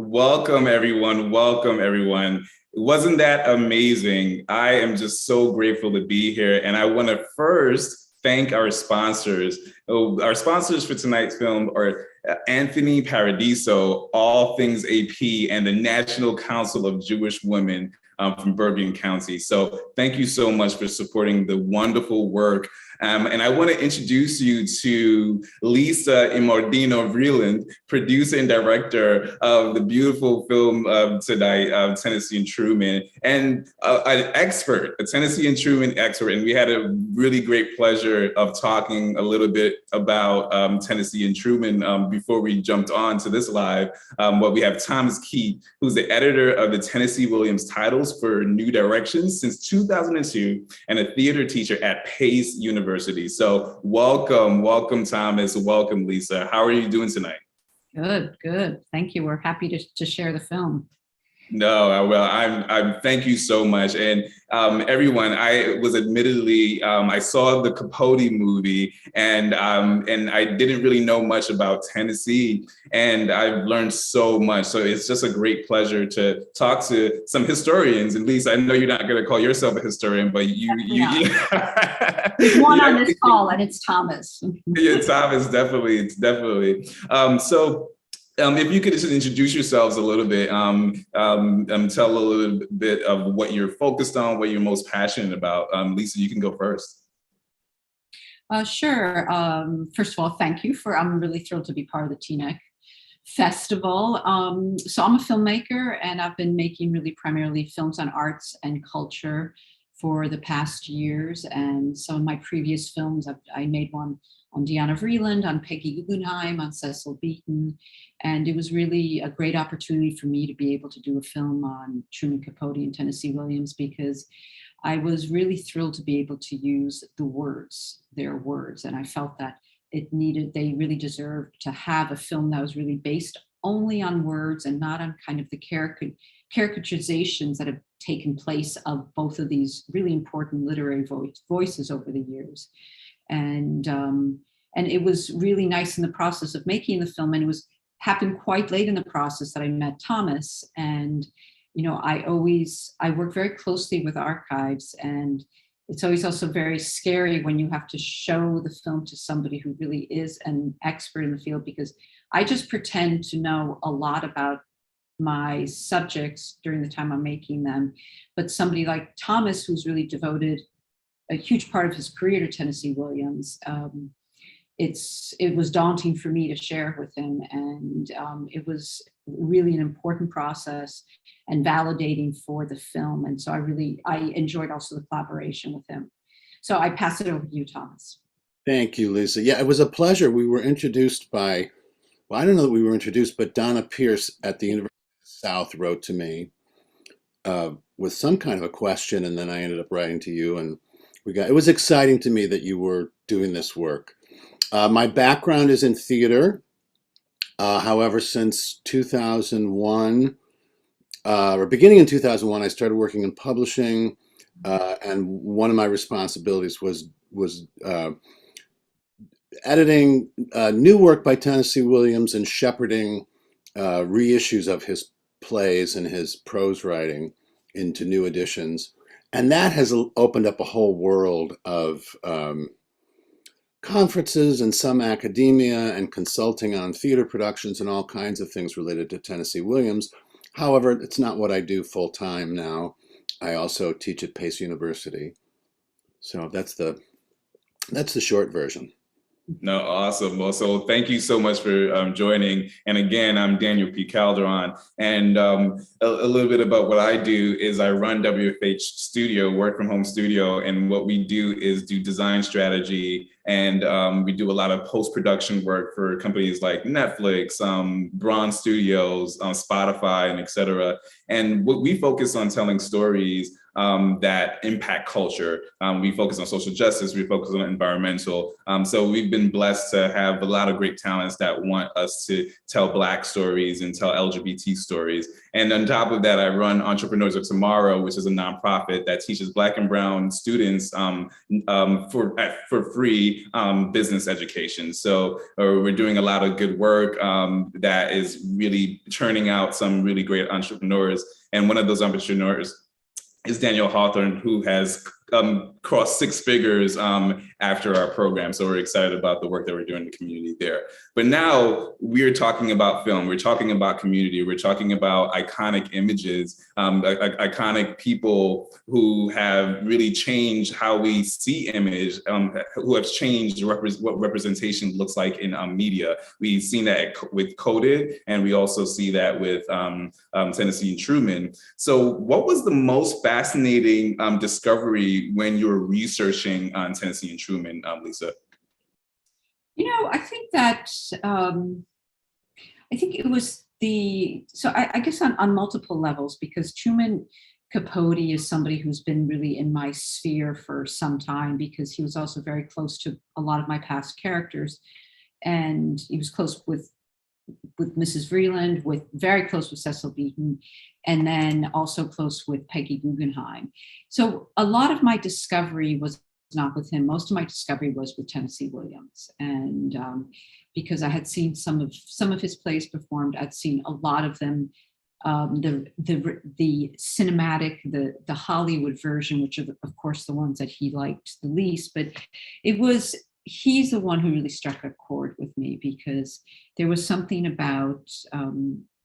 Welcome, everyone. Welcome, everyone. Wasn't that amazing? I am just so grateful to be here. And I want to first thank our sponsors. Our sponsors for tonight's film are Anthony Paradiso, All Things AP, and the National Council of Jewish Women from Bergen County. So thank you so much for supporting the wonderful work. And I want to introduce you to Lisa Immordino Vreeland, producer and director of the beautiful film tonight, Tennessee and Truman, and an expert, a Tennessee and Truman expert. And we had a really great pleasure of talking a little bit about Tennessee and Truman before we jumped on to this live. What we have Thomas Keith, who's the editor of the Tennessee Williams titles for New Directions since 2002, and a theater teacher at Pace University. So welcome, Thomas. Welcome, Lisa. How are you doing tonight? Good. Thank you. We're happy to share the film. No, well, I'm. Thank you so much, and everyone. I was admittedly, I saw the Capote movie, and I didn't really know much about Tennessee, and I've learned so much. So it's just a great pleasure to talk to some historians. And Lisa, I know you're not going to call yourself a historian, but you. There's one on this call, and it's Thomas. Yeah, Thomas, definitely. If you could just introduce yourselves a little bit, tell a little bit of what you're focused on, what you're most passionate about. Lisa, you can go first. Sure. First of all, thank you I'm really thrilled to be part of the TNEC Festival. So I'm a filmmaker, and I've been making really primarily films on arts and culture for the past years. And some of my previous films, I made one on Deanna Vreeland, on Peggy Guggenheim, on Cecil Beaton. And it was really a great opportunity for me to be able to do a film on Truman Capote and Tennessee Williams, because I was really thrilled to be able to use their words. And I felt that they really deserved to have a film that was really based only on words and not on kind of the caricaturizations that have taken place of both of these really important literary voices over the years. And it was really nice in the process of making the film. And it happened quite late in the process that I met Thomas. And, I work very closely with archives, and it's always also very scary when you have to show the film to somebody who really is an expert in the field, because I just pretend to know a lot about my subjects during the time I'm making them. But somebody like Thomas, who's really devoted a huge part of his career to Tennessee Williams, it was daunting for me to share with him, and it was really an important process and validating for the film. And so I enjoyed also the collaboration with him. So I pass it over to you, Thomas. Thank you, Lisa. Yeah, it was a pleasure. We were introduced I don't know that we were introduced, but Donna Pierce at the University of the South wrote to me with some kind of a question, and then I ended up writing to you, and it was exciting to me that you were doing this work. My background is in theater. However, since 2001, or beginning in 2001, I started working in publishing, and one of my responsibilities was editing new work by Tennessee Williams and shepherding reissues of his plays and his prose writing into new editions. And that has opened up a whole world of conferences and some academia and consulting on theater productions and all kinds of things related to Tennessee Williams. However, it's not what I do full time now. I also teach at Pace University. So that's the short version. No, awesome. Well, so thank you so much for joining. And again, I'm Daniel P. Calderon. And a little bit about what I do is I run WFH Studio, work from home studio. And what we do is do design strategy. And we do a lot of post-production work for companies like Netflix, Braun Studios, Spotify, and et cetera. And what we focus on telling stories that impact culture. We focus on social justice, we focus on environmental. So we've been blessed to have a lot of great talents that want us to tell Black stories and tell LGBT stories. And on top of that, I run Entrepreneurs of Tomorrow, which is a nonprofit that teaches Black and Brown students for free business education. So we're doing a lot of good work that is really churning out some really great entrepreneurs. And one of those entrepreneurs is Daniel Hawthorne, who has crossed 6 figures after our program. So we're excited about the work that we're doing in the community there. But now we're talking about film, we're talking about community, we're talking about iconic images, iconic people who have really changed how we see image, who have changed what representation looks like in media. We've seen that with Coded, and we also see that with Tennessee and Truman. So what was the most fascinating discovery when you were researching on Tennessee and Truman, Lisa? I think that, I think it was I guess on multiple levels, because Truman Capote is somebody who's been really in my sphere for some time, because he was also very close to a lot of my past characters. And he was close with Mrs. Vreeland, very close with Cecil Beaton, and then also close with Peggy Guggenheim. So a lot of my discovery was not with him. Most of my discovery was with Tennessee Williams. And because I had seen some of his plays performed, I'd seen a lot of them, the cinematic, the Hollywood version, which are of course the ones that he liked the least, but he's the one who really struck a chord with me, because there was something about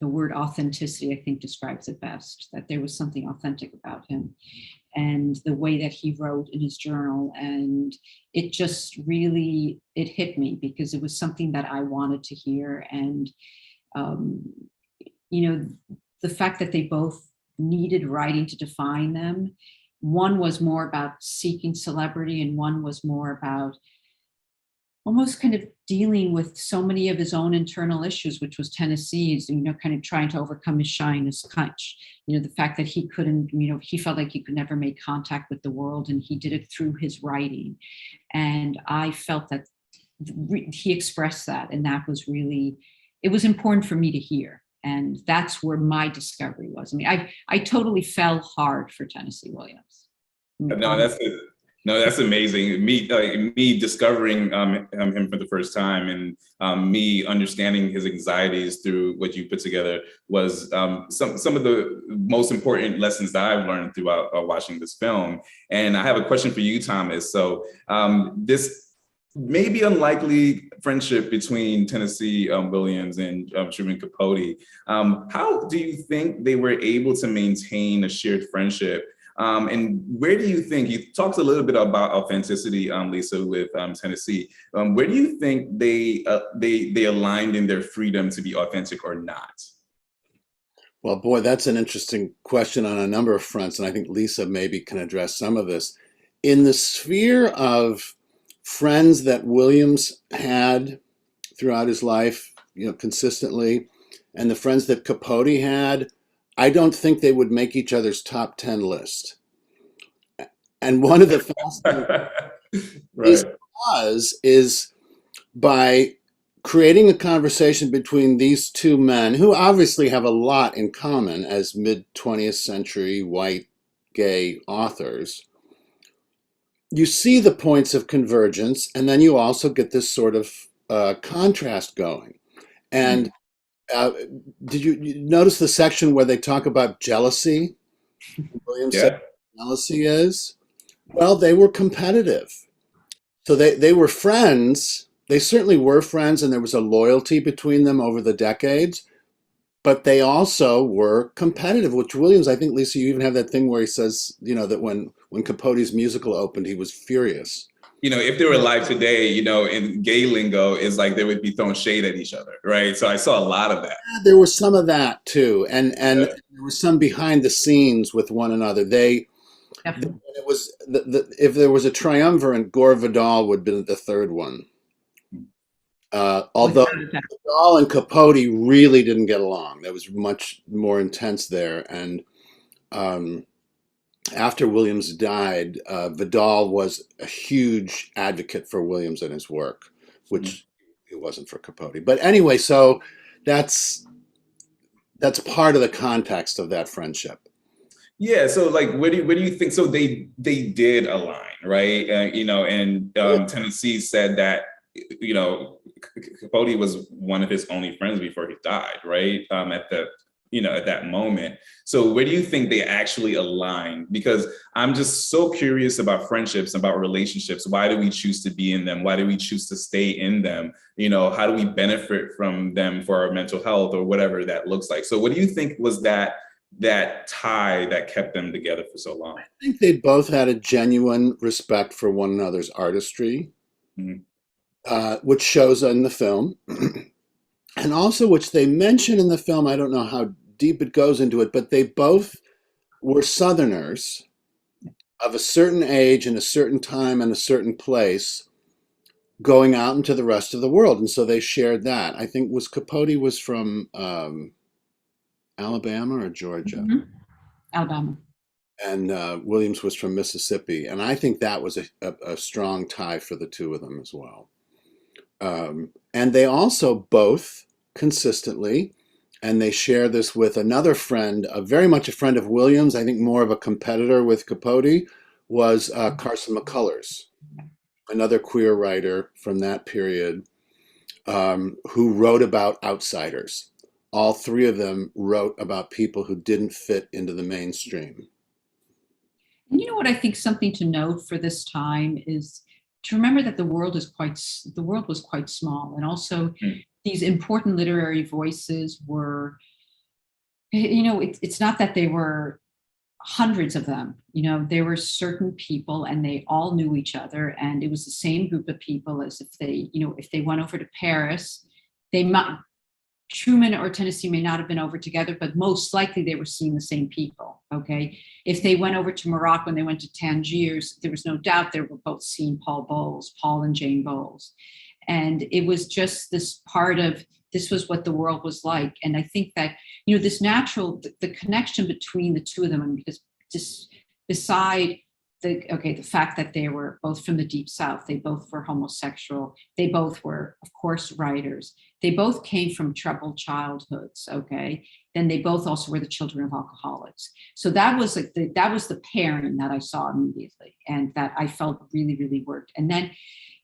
the word authenticity, I think describes it best, that there was something authentic about him and the way that he wrote in his journal. And it just really, it hit me, because it was something that I wanted to hear. And, the fact that they both needed writing to define them. One was more about seeking celebrity, and one was more about almost kind of dealing with so many of his own internal issues, which was Tennessee's, kind of trying to overcome his shyness, the fact that he couldn't, he felt like he could never make contact with the world, and he did it through his writing. And I felt that he expressed that, and that was really, it was important for me to hear. And that's where my discovery was. I mean, I totally fell hard for Tennessee Williams. No, that's amazing. Me discovering him for the first time, and me understanding his anxieties through what you put together was some of the most important lessons that I've learned throughout watching this film. And I have a question for you, Thomas. So this maybe unlikely friendship between Tennessee Williams and Truman Capote, how do you think they were able to maintain a shared friendship? And where do you think, you talked a little bit about authenticity, Lisa, with Tennessee. Where do you think they aligned in their freedom to be authentic or not? Well, boy, that's an interesting question on a number of fronts, and I think Lisa maybe can address some of this. In the sphere of friends that Williams had throughout his life, consistently, and the friends that Capote had, I don't think they would make each other's top 10 list. And one of the fascinating things is by creating a conversation between these two men, who obviously have a lot in common as mid-20th century white gay authors, you see the points of convergence, and then you also get this sort of contrast going. And did you notice the section where they talk about jealousy? Williams said jealousy is? Well, they were competitive. So they were friends. They certainly were friends, and there was a loyalty between them over the decades. But they also were competitive, which Williams, I think, Lisa, you even have that thing where he says, that when Capote's musical opened, he was furious. If they were alive today, in gay lingo, is like they would be throwing shade at each other, right? So I saw a lot of that. Yeah, there was some of that too, and there was some behind the scenes with one another. It was if there was a triumvirate, Gore Vidal would be the third one. Although Vidal and Capote really didn't get along, that was much more intense there, and after Williams died, Vidal was a huge advocate for Williams and his work, which it wasn't for Capote. But anyway, so that's part of the context of that friendship. Yeah. So like, where do you think? So they did align, right? And Tennessee said that Capote was one of his only friends before he died, right? At that moment. So where do you think they actually aligned? Because I'm just so curious about friendships, about relationships. Why do we choose to be in them? Why do we choose to stay in them? How do we benefit from them for our mental health or whatever that looks like? So what do you think was that tie that kept them together for so long? I think they both had a genuine respect for one another's artistry, which shows in the film. And also, which they mention in the film, I don't know how deep it goes into it, but they both were Southerners of a certain age and a certain time and a certain place going out into the rest of the world. And so they shared that. I think Capote was from Alabama or Georgia? Alabama. And Williams was from Mississippi. And I think that was a strong tie for the two of them as well. And they also both consistently, and they share this with another friend, very much a friend of Williams, I think more of a competitor with Capote, was Carson Mccullers, another queer writer from that period, who wrote about outsiders. All three of them wrote about people who didn't fit into the mainstream. And you know what I think something to note for this time is to remember that the world was quite small, and also these important literary voices were, it's not that they were hundreds of them. There were certain people, and they all knew each other, and it was the same group of people as if they went over to Paris, they might. Truman or Tennessee may not have been over together, but most likely they were seeing the same people, okay? If they went over to Morocco and they went to Tangiers, there was no doubt they were both seeing Paul and Jane Bowles. And it was just this was what the world was like. And I think that, this natural, the connection between the two of them, because just beside the fact that they were both from the Deep South, they both were homosexual, they both were, of course, writers. They both came from troubled childhoods, okay? Then they both also were the children of alcoholics. So that was the pairing that I saw immediately, and that I felt really, really worked. And then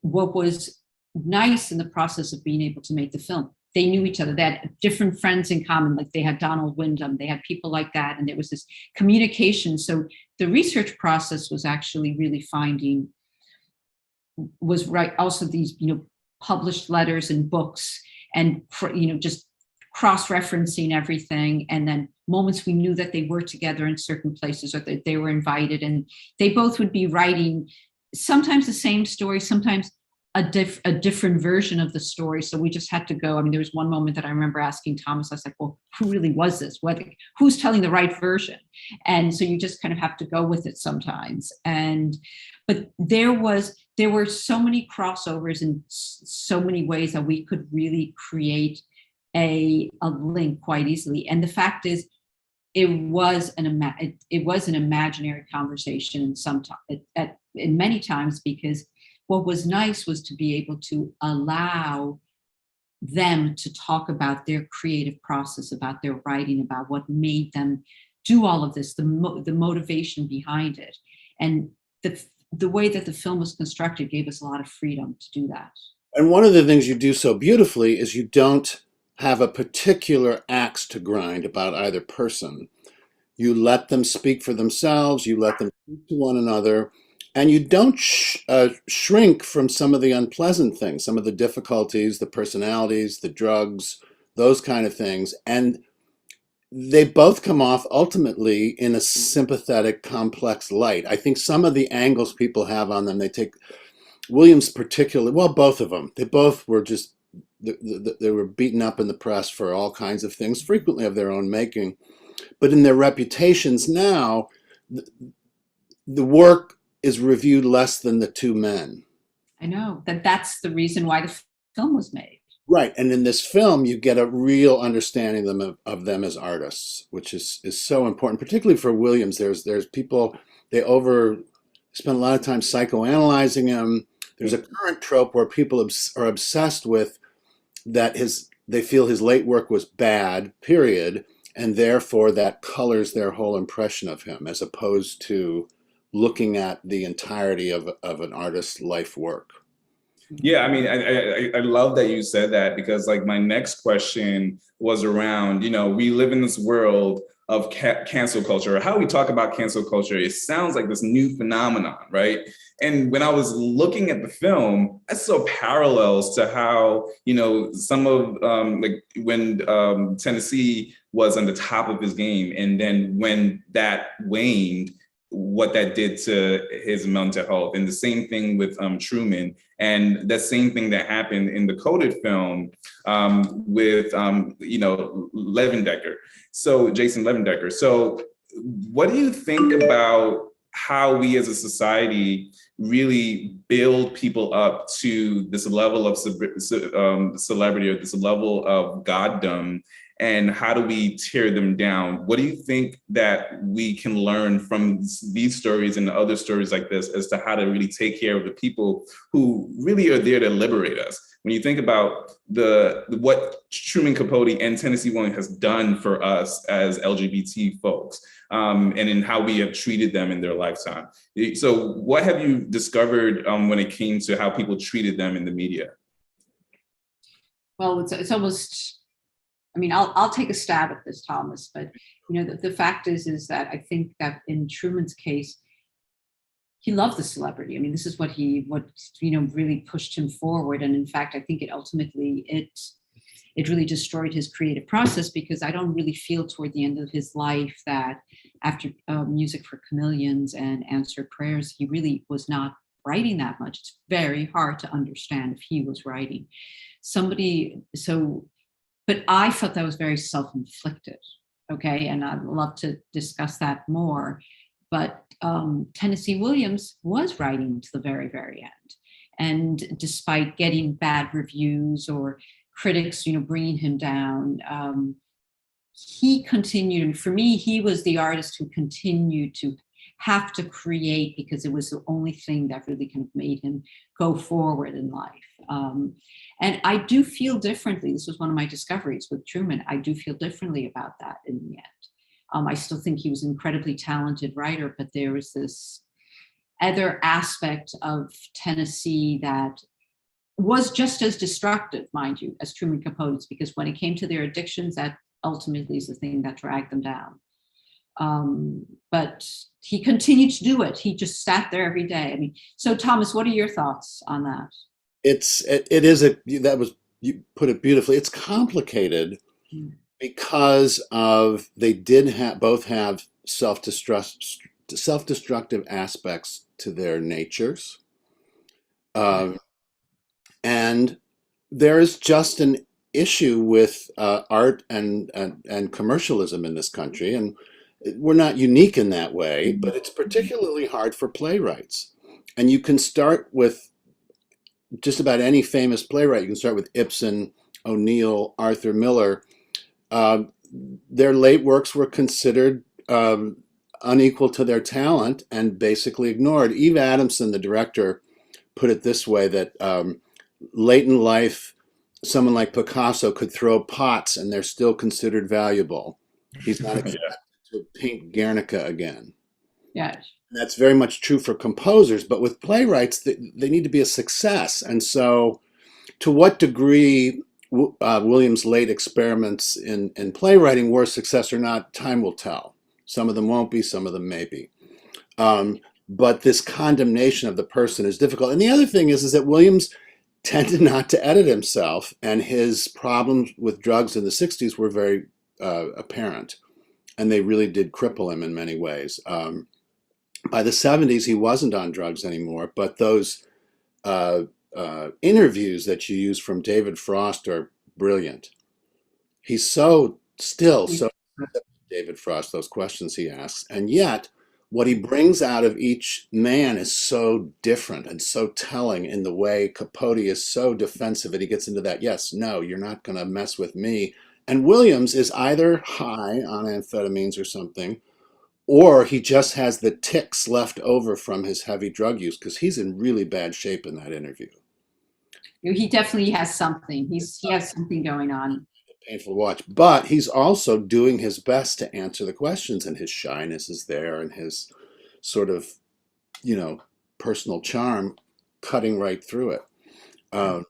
what was nice in the process of being able to make the film, they knew each other. They had different friends in common, like they had Donald Wyndham, they had people like that, and there was this communication. So the research process was actually really also these, published letters and books, and, just cross-referencing everything. And then moments we knew that they were together in certain places, or that they were invited, and they both would be writing sometimes the same story, sometimes a different version of the story. So we just had to go. I mean, there was one moment that I remember asking Thomas, I was like, well, who really was this? Who's telling the right version? And so you just kind of have to go with it sometimes. But there were so many crossovers in so many ways that we could really create a link quite easily. And the fact is, it was an imaginary conversation in many times, because what was nice was to be able to allow them to talk about their creative process, about their writing, about what made them do all of this, the motivation behind it. And the way that the film was constructed gave us a lot of freedom to do that. And one of the things you do so beautifully is you don't have a particular axe to grind about either person. You let them speak for themselves, you let them speak to one another, and you don't shrink from some of the unpleasant things, some of the difficulties, the personalities, the drugs, those kind of things. And they both come off ultimately in a sympathetic, complex light. I think some of the angles people have on them, they take Williams particularly, well, both of them, they both were just, they were beaten up in the press for all kinds of things, frequently of their own making. But in their reputations now, the work is reviewed less than the two men. I know that's the reason why the film was made. Right. And in this film, you get a real understanding of them as artists, which is so important, particularly for Williams. There's people spend a lot of time psychoanalyzing him. There's a current trope where people are obsessed with that they feel his late work was bad, period, and therefore that colors their whole impression of him, as opposed to looking at the entirety of an artist's life work. Yeah, I mean, I love that you said that, because like my next question was around, you know, we live in this world of cancel culture, or how we talk about cancel culture. It sounds like this new phenomenon, right? And when I was looking at the film, I saw parallels to how, you know, some of like when Tennessee was on the top of his game, and then when that waned, what that did to his mental health. And the same thing with Truman, and that same thing that happened in the coded film with you know, Levendecker. So Jason Levendecker. So what do you think about how we as a society really build people up to this level of celebrity, or this level of goddom, and how do we tear them down? What do you think that we can learn from these stories and other stories like this as to how to really take care of the people who really are there to liberate us? When you think about what Truman Capote and Tennessee Williams has done for us as LGBT folks, and in how we have treated them in their lifetime. So what have you discovered when it came to how people treated them in the media? Well, it's almost, I mean, I'll take a stab at this, Thomas, but you know, the fact is that I think that in Truman's case, he loved the celebrity. I mean, this is what you know, really pushed him forward. And in fact, I think it really destroyed his creative process, because I don't really feel toward the end of his life that after Music for Chameleons and Answered Prayers, he really was not writing that much. It's very hard to understand if he was writing. But I felt that was very self-inflicted, okay? And I'd love to discuss that more. But Tennessee Williams was writing to the very, very end. And despite getting bad reviews or critics, you know, bringing him down, he continued. And for me, he was the artist who continued to have to create, because it was the only thing that really kind of made him go forward in life. And I do feel differently. This was one of my discoveries with Truman. I do feel differently about that in the end. I still think he was an incredibly talented writer, but there was this other aspect of Tennessee that was just as destructive, mind you, as Truman Capote's, because when it came to their addictions, that ultimately is the thing that dragged them down. But he continued to do it. He just sat there every day. I mean, so Thomas, what are your thoughts on that? You put it beautifully. It's complicated because they did both have self-destructive aspects to their natures. And there is just an issue with art and commercialism in this country. And we're not unique in that way, but it's particularly hard for playwrights. And you can start with just about any famous playwright. You can start with Ibsen, O'Neill, Arthur Miller. Their late works were considered unequal to their talent and basically ignored. Eve Adamson, the director, put it this way, that late in life, someone like Picasso could throw pots and they're still considered valuable. He's not expected to paint Guernica again. Yes. That's very much true for composers, but with playwrights, they need to be a success. And so to what degree Williams' late experiments in playwriting were a success or not, time will tell. Some of them won't be, some of them may be. But this condemnation of the person is difficult. And the other thing is that Williams tended not to edit himself, and his problems with drugs in the 60s were very apparent. And they really did cripple him in many ways. By the 70s, he wasn't on drugs anymore, but those interviews that you use from David Frost are brilliant. He's so David Frost, those questions he asks, and yet what he brings out of each man is so different and so telling in the way Capote is so defensive, and he gets into that, yes, no, you're not going to mess with me. And Williams is either high on amphetamines or something, or he just has the tics left over from his heavy drug use, because he's in really bad shape in that interview. He definitely has something. He has something going on. Painful to watch, but he's also doing his best to answer the questions, and his shyness is there, and his sort of, personal charm cutting right through it. I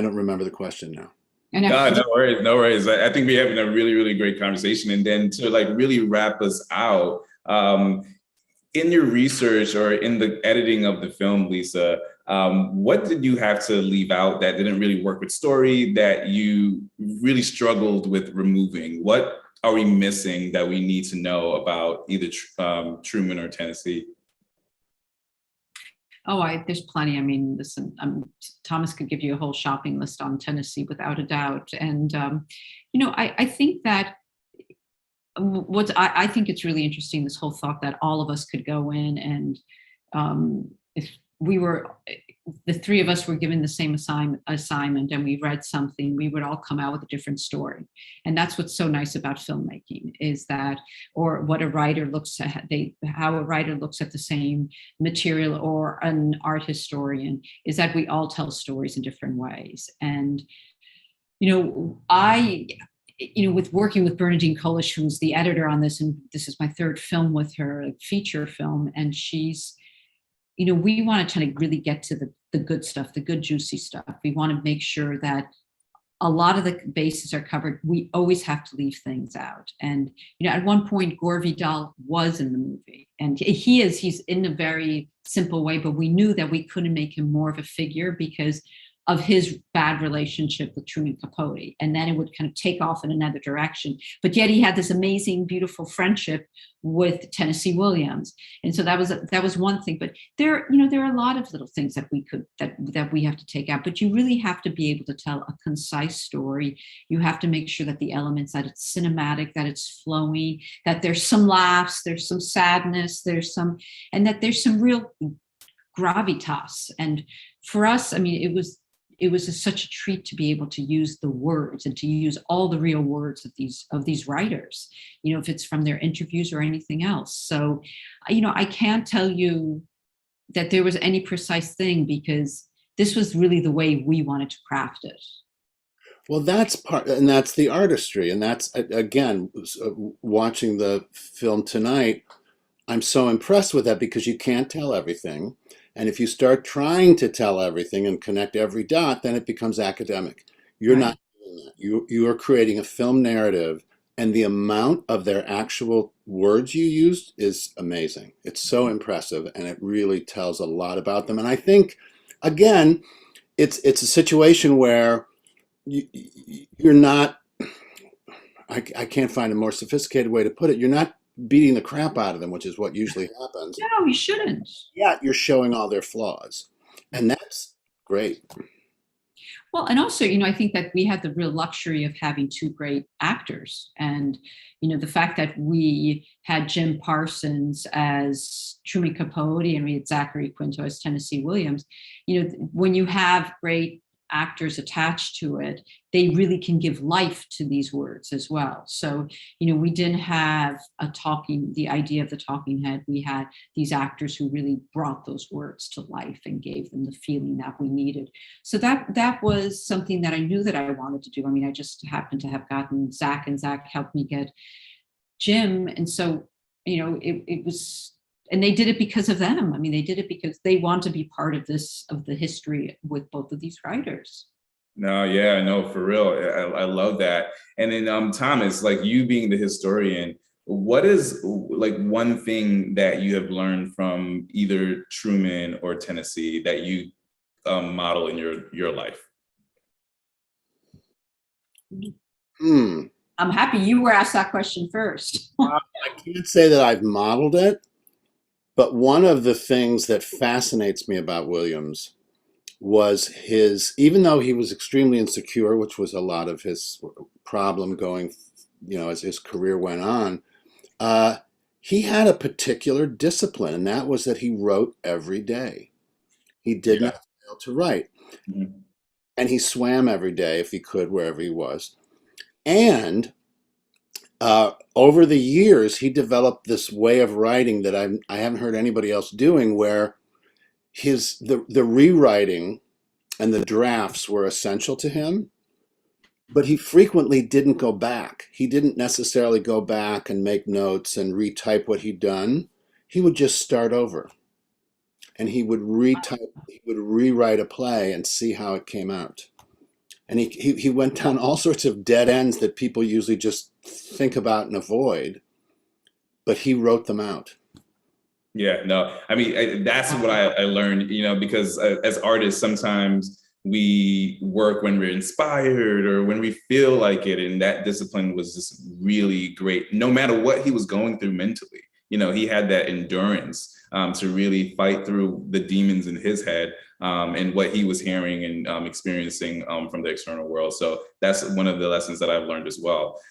don't remember the question now. No worries, no worries. I think we're having a really, really great conversation. And then to like really wrap us out, in your research or in the editing of the film, Lisa, what did you have to leave out that didn't really work with story, that you really struggled with removing? What are we missing that we need to know about either Truman or Tennessee? Oh, there's plenty. I mean, listen, Thomas could give you a whole shopping list on Tennessee without a doubt. And, I think that I think it's really interesting, this whole thought that all of us could go in and if the three of us were given the same assignment and we read something, we would all come out with a different story. And that's what's so nice about filmmaking, is that, or what a writer looks at, how a writer looks at the same material, or an art historian, is that we all tell stories in different ways. And, with working with Bernadine Kolish, who's the editor on this, and this is my third film with her, a feature film, and she's, we want to kind of really get to the good stuff, the good, juicy stuff. We want to make sure that a lot of the bases are covered. We always have to leave things out. And, at one point, Gore Vidal was in the movie, and he's in a very simple way, but we knew that we couldn't make him more of a figure because of his bad relationship with Truman Capote. And then it would kind of take off in another direction. But yet he had this amazing, beautiful friendship with Tennessee Williams. And so that was one thing. But there are a lot of little things that we have to take out. But you really have to be able to tell a concise story. You have to make sure that the elements, that it's cinematic, that it's flowy, that there's some laughs, there's some sadness, and that there's some real gravitas. And for us, I mean, it was such a treat to be able to use the words and to use all the real words of these writers, if it's from their interviews or anything else. So, I can't tell you that there was any precise thing, because this was really the way we wanted to craft it. Well, that's the artistry. And that's, again, watching the film tonight, I'm so impressed with that, because you can't tell everything. And if you start trying to tell everything and connect every dot, then it becomes academic. You're Right. not doing that. You are creating a film narrative, and the amount of their actual words you used is amazing. It's so impressive, and it really tells a lot about them. And I think, again, it's a situation where you're not, I can't find a more sophisticated way to put it, you're not beating the crap out of them, which is what usually happens. No, you shouldn't. Yeah, you're showing all their flaws, and that's great. Well, and also, I think that we had the real luxury of having two great actors. And, the fact that we had Jim Parsons as Truman Capote and we had Zachary Quinto as Tennessee Williams, when you have great actors attached to it, they really can give life to these words as well. So, we didn't have the idea of the talking head. We had these actors who really brought those words to life and gave them the feeling that we needed. So that was something that I knew that I wanted to do. I mean, I just happened to have gotten Zach, and Zach helped me get Jim. And so, it was, and they did it because of them. I mean, they did it because they want to be part of the history with both of these writers. No, yeah, no, for real. I love that. And then Thomas, like, you being the historian, what is like one thing that you have learned from either Truman or Tennessee that you model in your life? I'm happy you were asked that question first. I can't say that I've modeled it, but one of the things that fascinates me about Williams was even though he was extremely insecure, which was a lot of his problem going, as his career went on, he had a particular discipline, and that was that he wrote every day. He did not fail to write. Mm-hmm. And he swam every day if he could, wherever he was. And over the years, he developed this way of writing that I haven't heard anybody else doing, where the rewriting and the drafts were essential to him, but he frequently didn't go back. He didn't necessarily go back and make notes and retype what he'd done. He would just start over, and he would rewrite a play and see how it came out. And he went down all sorts of dead ends that people usually just think about and avoid, but he wrote them out. Yeah, no, I mean, that's what I learned, because as artists, sometimes we work when we're inspired or when we feel like it. And that discipline was just really great, no matter what he was going through mentally. He had that endurance to really fight through the demons in his head and what he was hearing and experiencing from the external world. So that's one of the lessons that I've learned as well.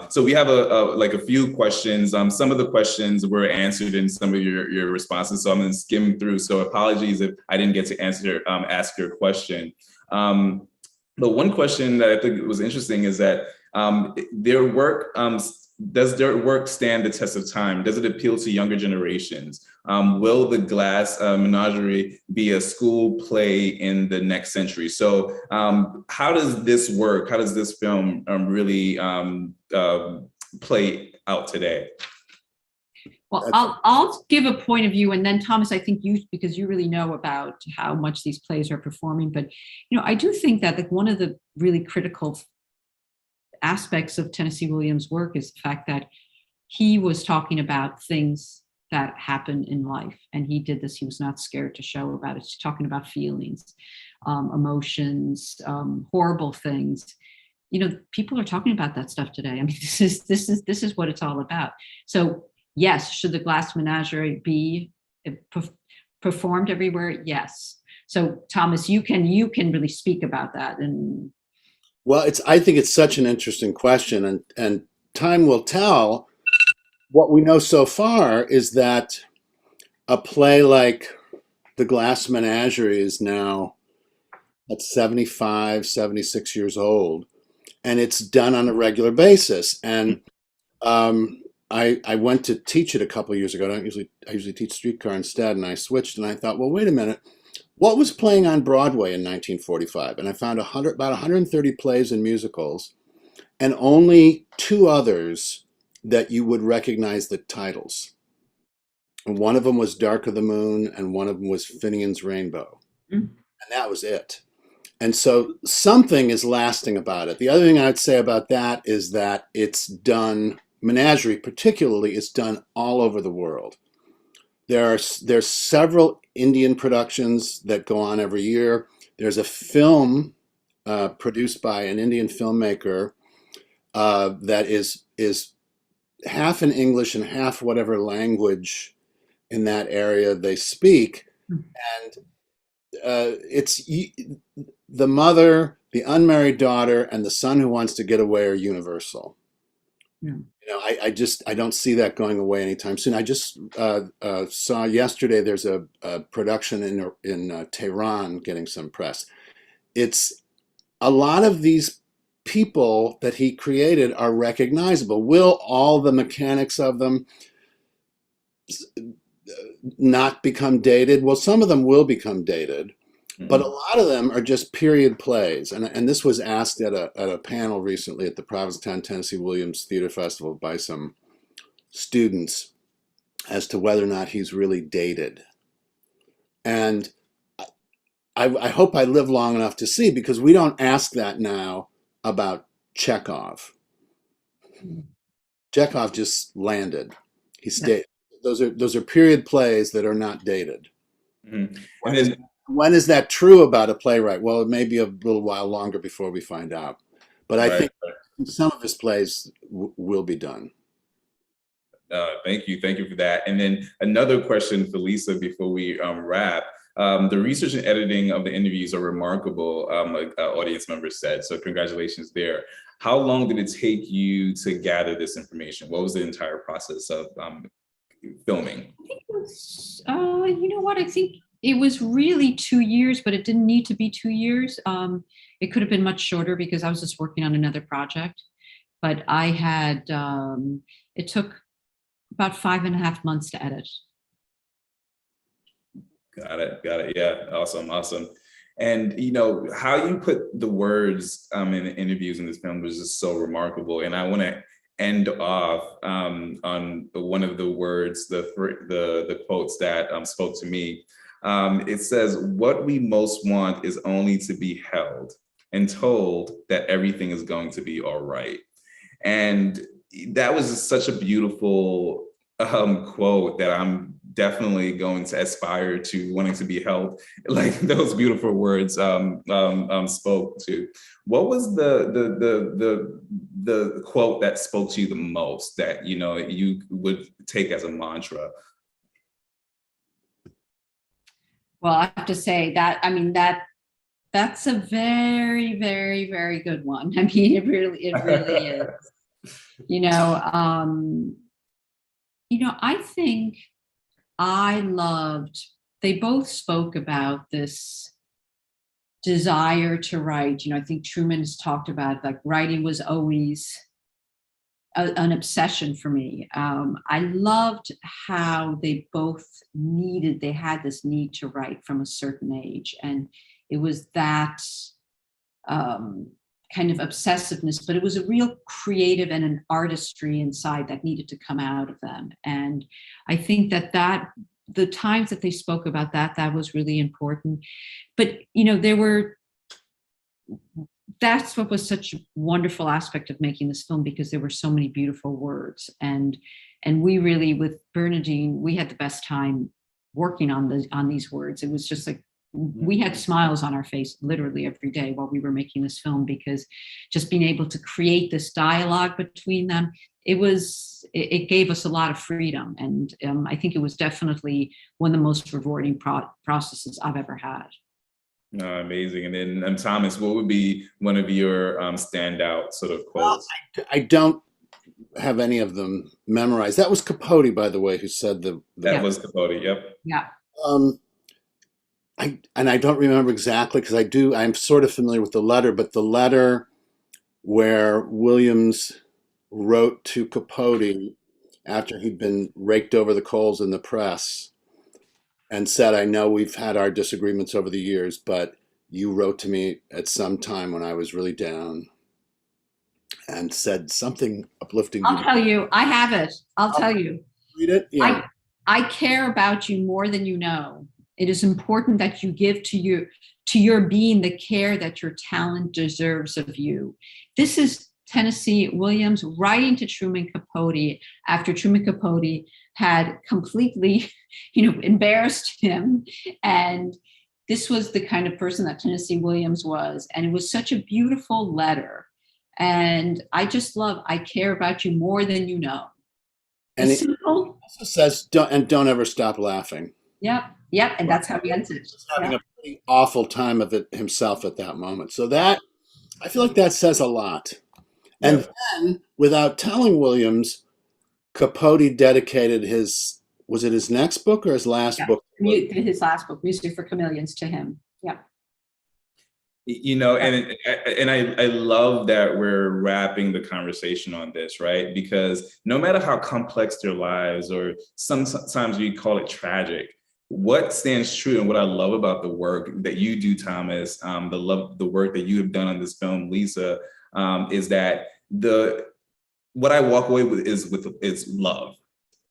So we have a few questions. Some of the questions were answered in some of your responses, so I'm going to skim through. So apologies if I didn't get to ask your question. But one question that I think was interesting is that their work, does their work stand the test of time? Does it appeal to younger generations? Will the Glass Menagerie be a school play in the next century? So how does this work? How does this film really play out today? Well, I'll give a point of view, and then Thomas, I think because you really know about how much these plays are performing, but I do think that one of the really critical aspects of Tennessee Williams' work is the fact that he was talking about things that happen in life, and he did this. He was not scared to show about it. He's talking about feelings, emotions, horrible things. People are talking about that stuff today. I mean, this is what it's all about. So yes, should the Glass Menagerie be performed everywhere? Yes. So Thomas, you can really speak about that. And well, I think it's such an interesting question, and time will tell. What we know so far is that a play like The Glass Menagerie is now at 75, 76 years old, and it's done on a regular basis. And I went to teach it a couple of years ago. I usually teach Streetcar instead, and I switched, and I thought, well, wait a minute. What was playing on Broadway in 1945? And I found about 130 plays and musicals, and only 2 others that you would recognize the titles. And one of them was Dark of the Moon, and one of them was Finian's Rainbow. And that was it. And so something is lasting about it. The other thing I'd say about that is that it's done, Menagerie particularly, is done all over the world. There's several Indian productions that go on every year. There's a film produced by an Indian filmmaker that is half in English and half whatever language in that area they speak. And it's the mother, the unmarried daughter, and the son who wants to get away are universal. Yeah. I don't see that going away anytime soon. I just saw yesterday there's a production in Tehran getting some press. It's a lot of these people that he created are recognizable. Will all the mechanics of them not become dated? Well, some of them will become dated, but a lot of them are just period plays. And this was asked at a panel recently at the Provincetown Tennessee Williams Theater Festival by some students as to whether or not he's really dated. And I hope I live long enough to see, because we don't ask that now about Chekhov. Chekhov just landed. He stayed. Those are period plays that are not dated. Mm-hmm. When is that true about a playwright? Well, it may be a little while longer before we find out. But I think some of his plays will be done. Thank you for that. And then another question for Lisa before we wrap. The research and editing of the interviews are remarkable, like audience members said, so congratulations there. How long did it take you to gather this information? What was the entire process of filming? I think it was, you know what, I think it was really 2 years, but it didn't need to be 2 years. It could have been much shorter because I was just working on another project. but I had, it took about 5.5 months to edit. Got it. Yeah, awesome. And how you put the words in the interviews in this film was just so remarkable. And I want to end off on one of the words, the quotes that spoke to me. It says, "What we most want is only to be held and told that everything is going to be all right." And that was just such a beautiful quote that I'm definitely going to aspire to, wanting to be held like those beautiful words spoke to. What was the quote that spoke to you the most, that you would take as a mantra? Well, I have to say that, I mean, that's a very, very, very good one. I mean, it really is. I think they both spoke about this desire to write. I think Truman has talked about, like, writing was always an obsession for me. I loved how they both had this need to write from a certain age. And it was that kind of obsessiveness, but it was a real creative and an artistry inside that needed to come out of them. And I think that the times that they spoke about that was really important. But, that's what was such a wonderful aspect of making this film, because there were so many beautiful words. And we really, with Bernadine, we had the best time working on these words. It was just like, we had smiles on our face literally every day while we were making this film, because just being able to create this dialogue between them, it gave us a lot of freedom. And I think it was definitely one of the most rewarding processes I've ever had. Amazing. And then Thomas, what would be one of your standout sort of quotes? Well, I don't have any of them memorized. That was Capote, by the way, who said that was Capote. Yep. Yeah. I don't remember exactly, because I'm sort of familiar with the letter, but the letter where Williams wrote to Capote after he'd been raked over the coals in the press and said, "I know we've had our disagreements over the years, but you wrote to me at some time when I was really down and said something uplifting." I'll tell you, I have it. I'll tell you. Read it? Yeah. I care about you more than you know. It is important that you give to your being the care that your talent deserves of you. This is Tennessee Williams writing to Truman Capote after Truman Capote had completely, embarrassed him. And this was the kind of person that Tennessee Williams was. And it was such a beautiful letter. And I just I care about you more than you know. And it also says, don't ever stop laughing. Yep. And that's how he ends it. He's having a pretty awful time of it himself at that moment. So I feel like that says a lot. And then, without telling Williams, Capote dedicated was it his next book or his last book? His last book, Music for Chameleons, to him. Yeah. And I love that we're wrapping the conversation on this, right? Because no matter how complex their lives, or sometimes we call it tragic, what stands true and what I love about the work that you do, Thomas, the work that you have done on this film, Lisa, is that what I walk away with is love.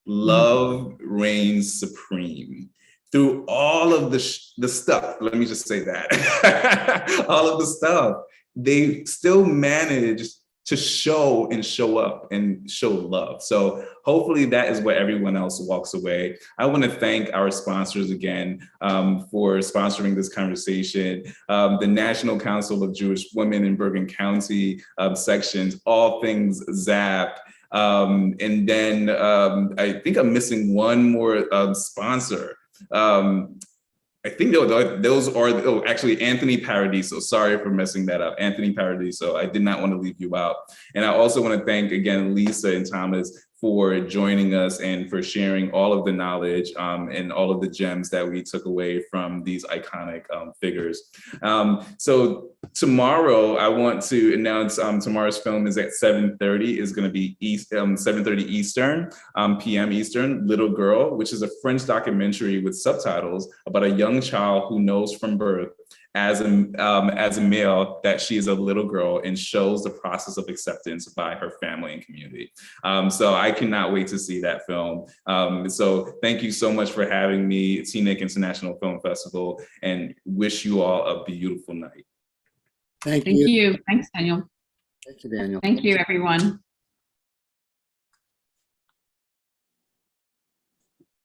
Love reigns supreme through all of the stuff. Let me just say that. All of the stuff, they still manage to show and show up and show love. So hopefully that is what everyone else walks away. I want to thank our sponsors again for sponsoring this conversation. The National Council of Jewish Women in Bergen County sections, All Things ZAP. And then I think I'm missing one more sponsor. I think those are actually Anthony Paradiso. Sorry for messing that up. Anthony Paradiso. I did not want to leave you out. And I also want to thank again Lisa and Thomas for joining us and for sharing all of the knowledge and all of the gems that we took away from these iconic figures. So Tomorrow, I want to announce tomorrow's film is at 7:30. Is going to be 7:30 Eastern, p.m. Eastern. Little Girl, which is a French documentary with subtitles about a young child who knows from birth as a male that she is a little girl, and shows the process of acceptance by her family and community. So I cannot wait to see that film. So thank you so much for having me, TNIC International Film Festival, and wish you all a beautiful night. Thank Thank you. you. Thanks, Daniel. Thank you, Daniel. Thank you, everyone.